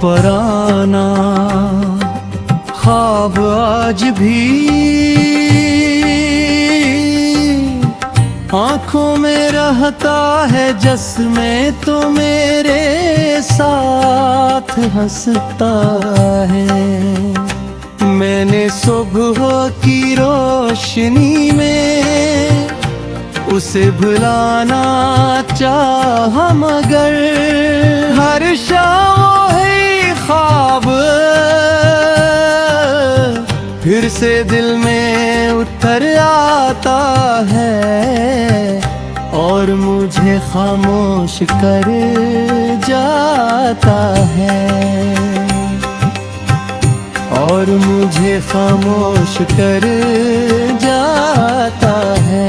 पराना ख्वाब आज भी आँखों में रहता है, जिसमें तो मेरे साथ हंसता है। मैंने सुबह की रोशनी में उसे भुलाना चाहा, मगर हर शाम है ख्वाब फिर से दिल में उतर आता है और मुझे खामोश कर जाता है, और मुझे खामोश कर जाता है।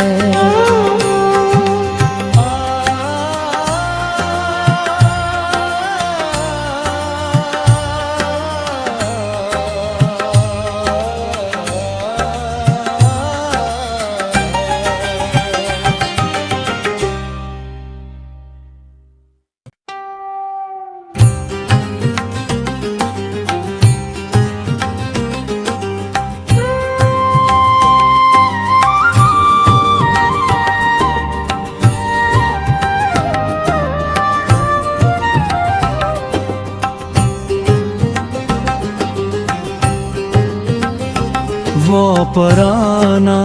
वो पराना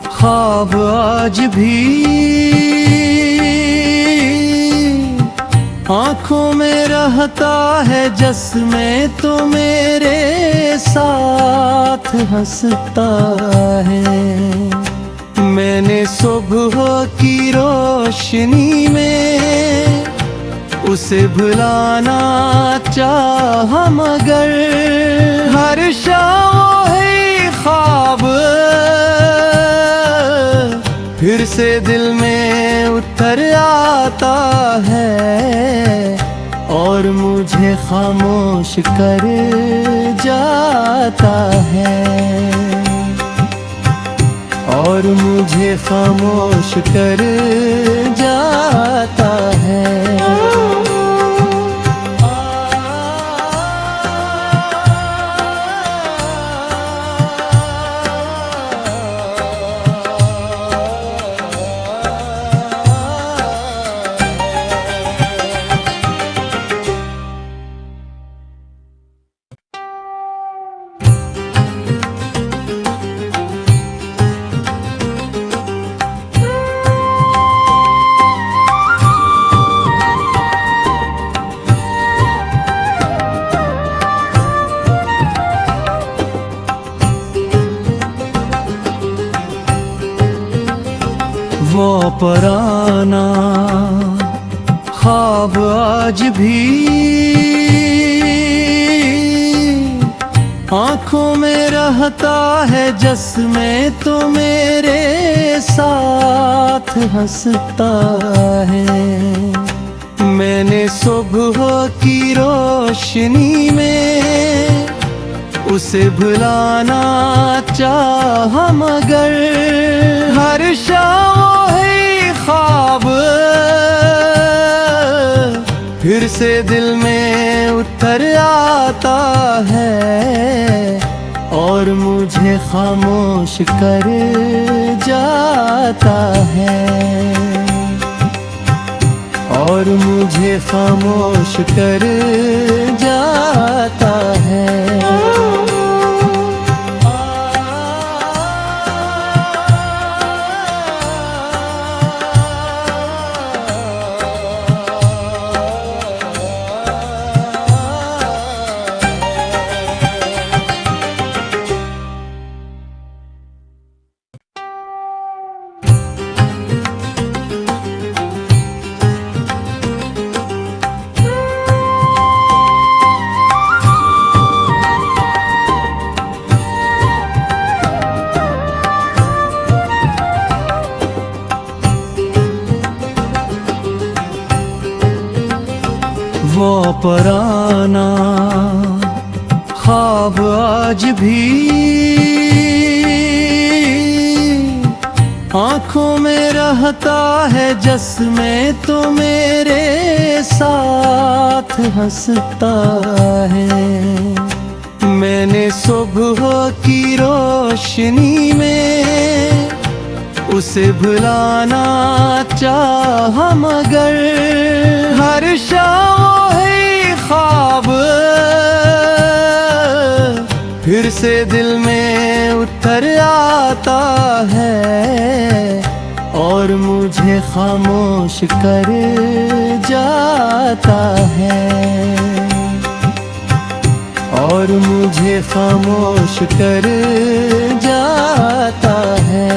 ख्वाब आज भी आँखों में रहता है, जिसमें तो मेरे साथ हंसता है। मैंने सुबह की रोशनी में उसे भुलाना चाहा, मगर हर शाम है ख्वाब फिर से दिल में उतर आता है और मुझे खामोश कर जाता है, और मुझे खामोश कर जाता है। वो पराना ख्वाब आज भी आँखों में रहता है, जिसमें तो मेरे साथ हंसता है। मैंने सुबह की रोशनी में उसे भुलाना चाहा, मगर हर शाम है ख्वाब फिर से दिल में उतर आता है और मुझे खामोश कर जाता है, और मुझे खामोश कर जाता है। वो पराना ख्वाब आज भी आँखों में रह रहता है जिसमें तो मेरे साथ हंसता है। मैंने सुबह की रोशनी में उसे भुलाना चाहा, मगर हर शाम है ख्वाब फिर से दिल में उतर आता है और मुझे खामोश कर जाता है, और मुझे खामोश कर जाता है।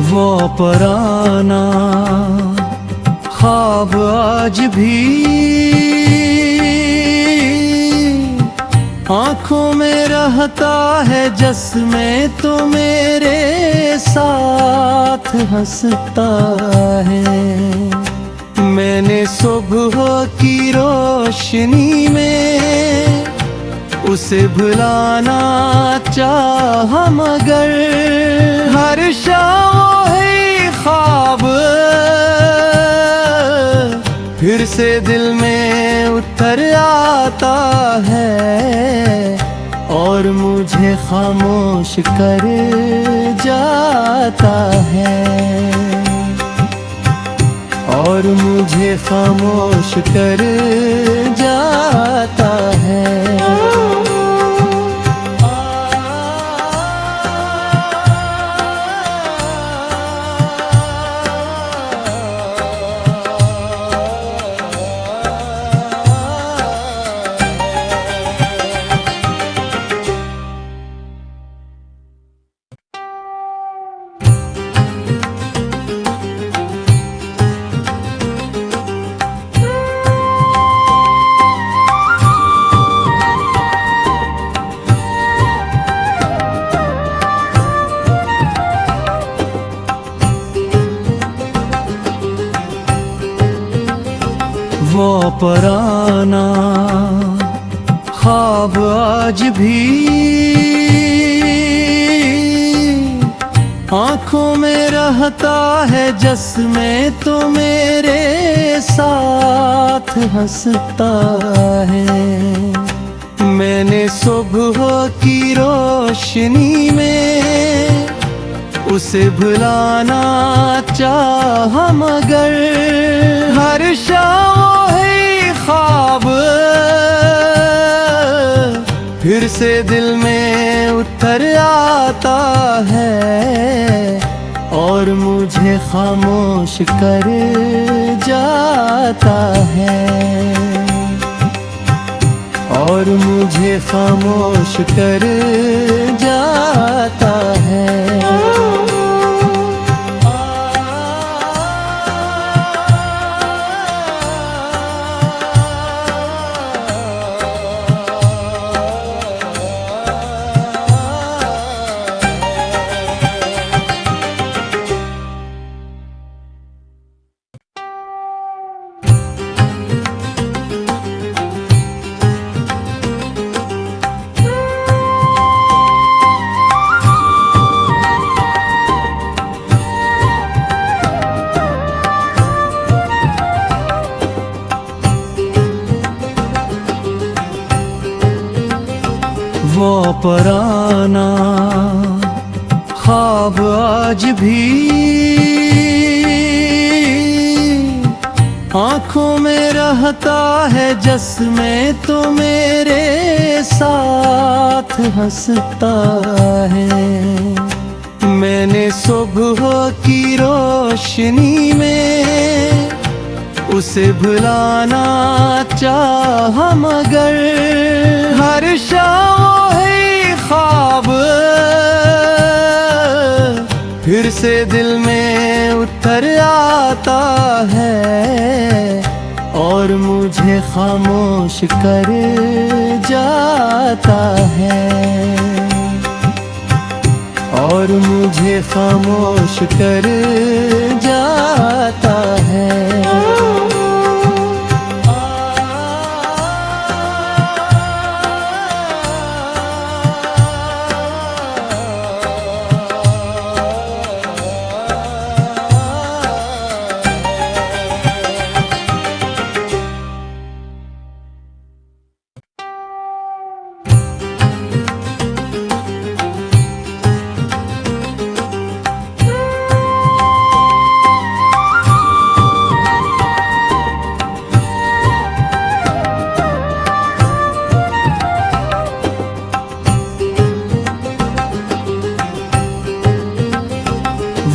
वो पुराना ख्वाब आज भी आँखों में रहता है जिसमें तो मेरे साथ हंसता है। मैंने सुबह की रोशनी में उसे भुलाना चाहा, मगर हर शाम है ख्वाब फिर से दिल में उतर आता है और मुझे खामोश कर जाता है, और मुझे खामोश कर जाता है। वो पुराना ख्वाब आज भी आँखों में रहता है जिसमें तो मेरे साथ हंसता है। मैंने सुबह की रोशनी में उसे भुलाना चाहा, मगर हर शाम है ख्वाब फिर से दिल में उतर आता है और मुझे खामोश कर जाता है, और मुझे खामोश कर जाता है। वो पुराना ख्वाब आज भी आँखों में रहता है जिसमें तो मेरे साथ हंसता है। मैंने सुबह की रोशनी में उसे भुलाना चाहा मगर हर शाम है ख्वाब फिर से दिल में उतर आता है और मुझे खामोश कर जाता है, और मुझे खामोश कर जाता है।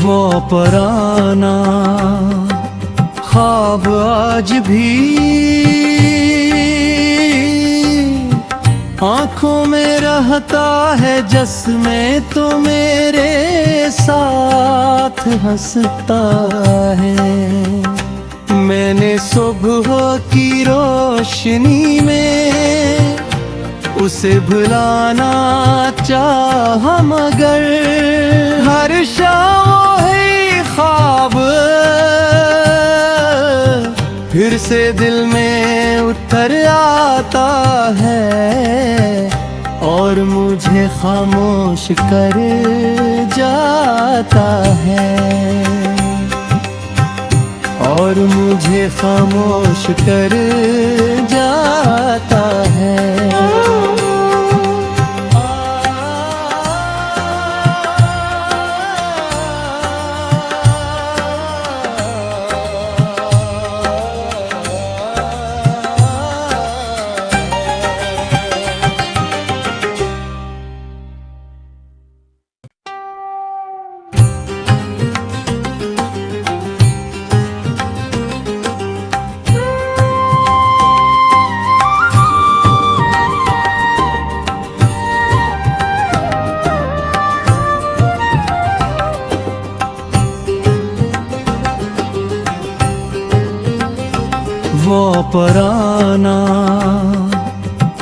वो पुराना ख्वाब आज भी आँखों में रहता है, जिसमें तो मेरे साथ हंसता है। मैंने सुबह की रोशनी में उसे भुलाना चाहा मगर हर शाम है ख्वाब फिर से दिल में उतर आता है और मुझे खामोश कर जाता है, और मुझे खामोश कर जाता है। वो पुराना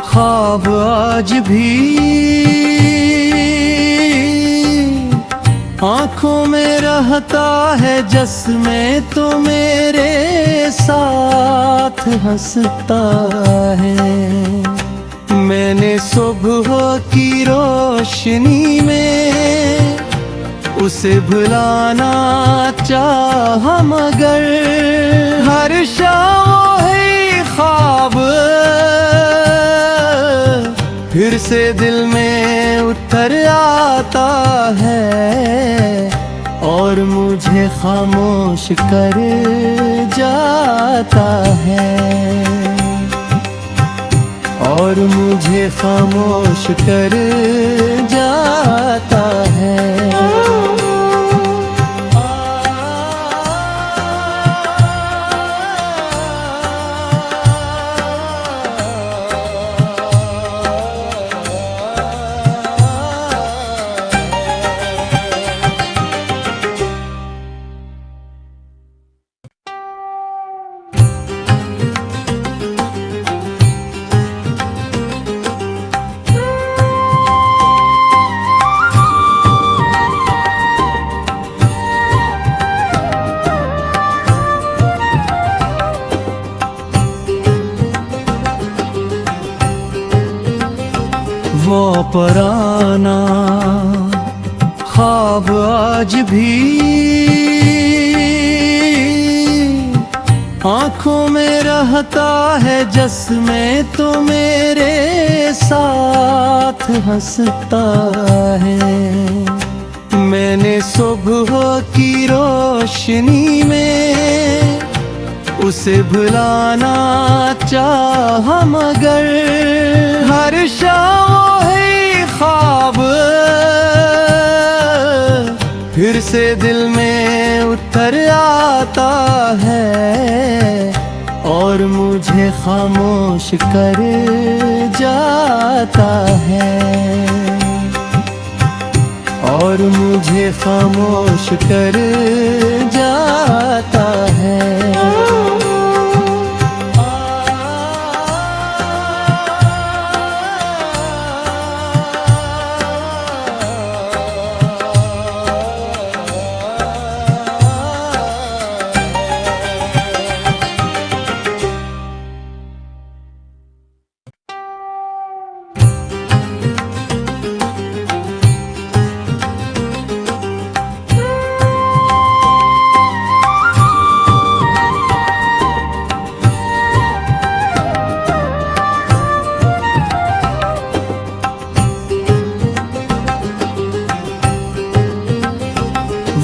ख्वाब आज भी आँखों में रहता है, जिसमें तो मेरे साथ हंसता है। मैंने सुबह की रोशनी में उसे भुलाना चाहा मगर हर शाम है ख्वाब फिर से दिल में उतर आता है और मुझे खामोश कर जाता है, और मुझे खामोश कर जाता है। वो पुराना ख्वाब आज भी आँखों में रहता है, जिसमें तो मेरे साथ हंसता है। मैंने सुबह की रोशनी में उसे भुलाना चाहा मगर हर शाम है ख्वाब फिर से दिल में उतर आता है और मुझे खामोश कर जाता है, और मुझे खामोश कर जाता है।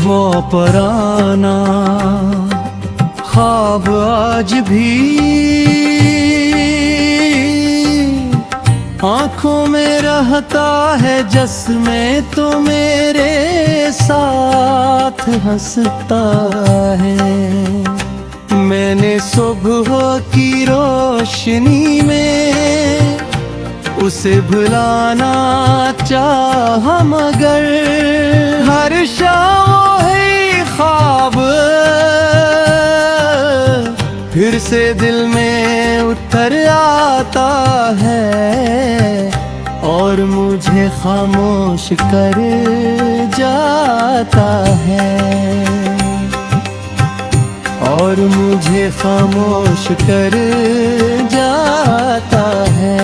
वो पुराना ख्वाब आज भी आँखों में रहता है, जिसमें तो मेरे साथ हंसता है। मैंने सुबह की रोशनी में उसे भुलाना चाहा, मगर हर शाम है ख्वाब फिर से दिल में उतर आता है, और मुझे खामोश कर जाता है, और मुझे खामोश कर जाता है।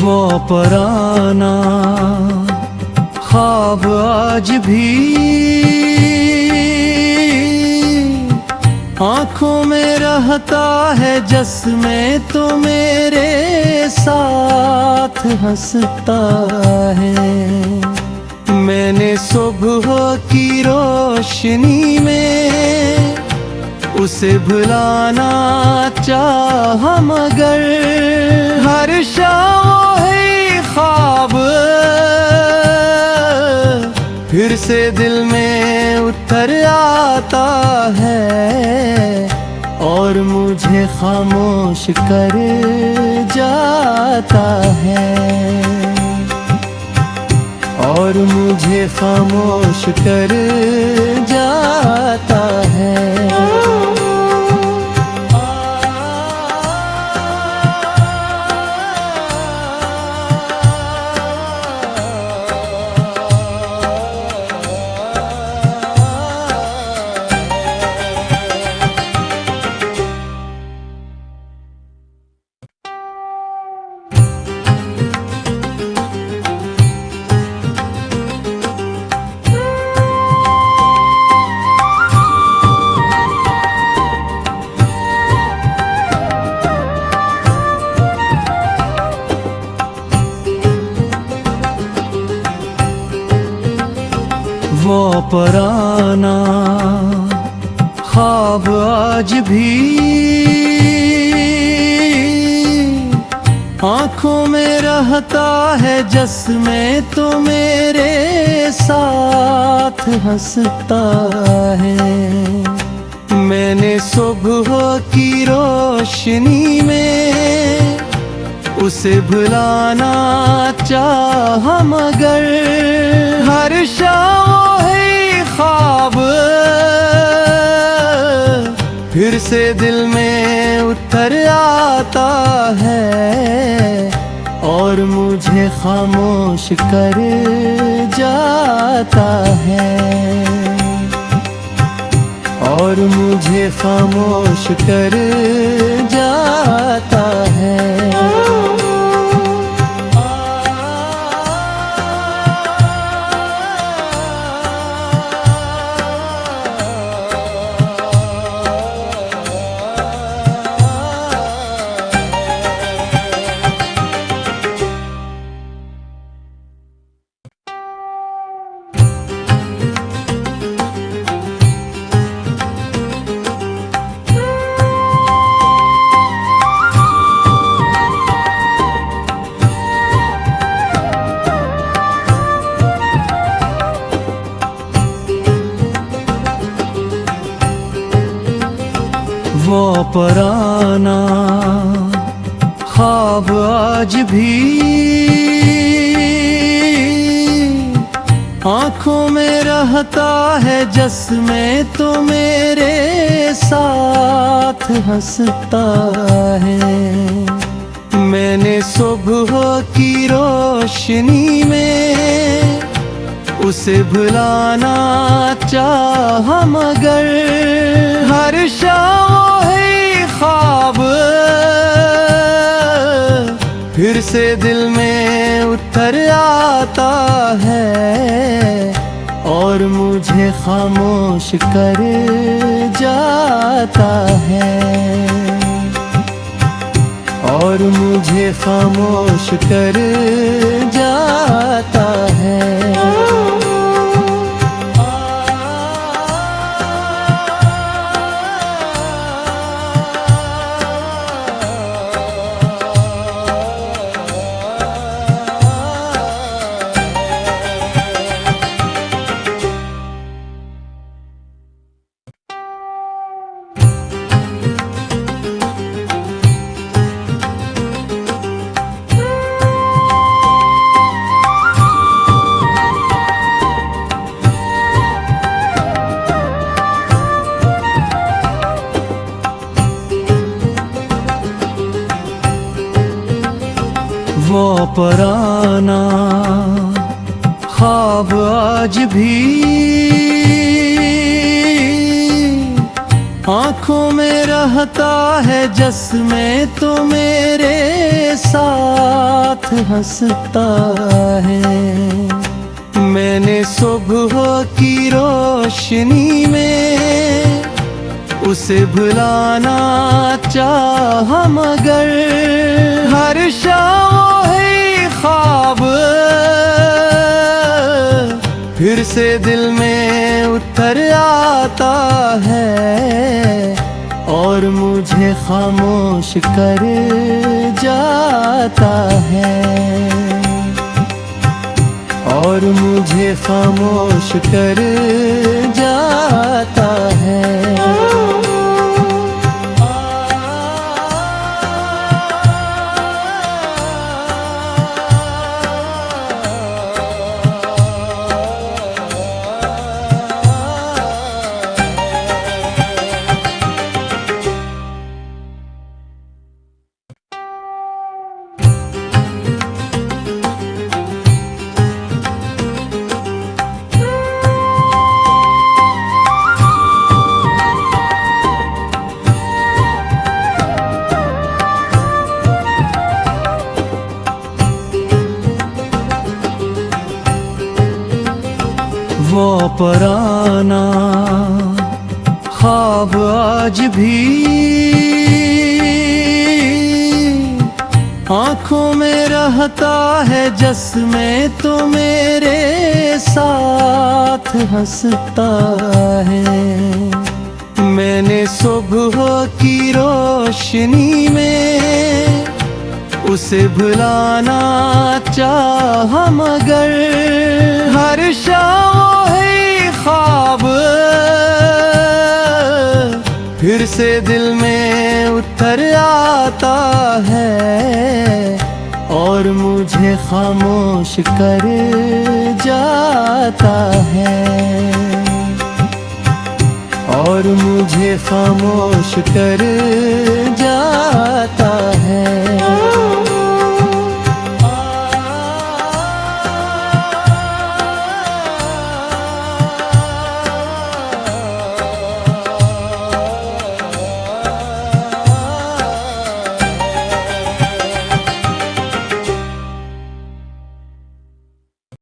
वो पुराना ख्वाब आज भी आँखों में रहता है, जिसमें तो मेरे साथ हंसता है। मैंने सुबह की रोशनी में उसे भुलाना चाहा, मगर हर शाम है ख्वाब फिर से दिल में उतर आता है, और मुझे खामोश कर जाता है, और मुझे खामोश कर जाता है। वो पुराना ख्वाब आज भी आँखों में रहता है, जिसमें तो मेरे साथ हंसता है। मैंने सुबह की रोशनी में उसे भुलाना चाहा, मगर हर शाम है ख्वाब फिर से दिल में उतर आता है, और मुझे खामोश कर जाता है, और मुझे खामोश कर जाता है। पराना ख्वाब आज भी आँखों में रहता है, जिसमें तो मेरे साथ हंसता है। मैंने सुबह की रोशनी में उसे भुलाना चाहा, मगर हर शाम है ख्वाब फिर से दिल में उतर आता है और मुझे खामोश कर जाता है, और मुझे खामोश कर जाता है। वो पराना ख्वाब आज भी आँखों में रहता है, जिसमें तो मेरे साथ हंसता है। मैंने सुबह की रोशनी में उसे भुलाना चाहा, मगर हर शाम है ख्वाब फिर से दिल में उतर आता है और मुझे खामोश कर जाता है, और मुझे खामोश कर जाता है। वो पराना ख्वाब आज भी आँखों में रहता है, जिसमें तो मेरे साथ हंसता है। मैंने सुबह की रोशनी में उसे भुलाना चाहा, मगर हर शाम है ख्वाब फिर से दिल में उतर आता है और मुझे खामोश कर जाता है, और मुझे खामोश कर जाता है।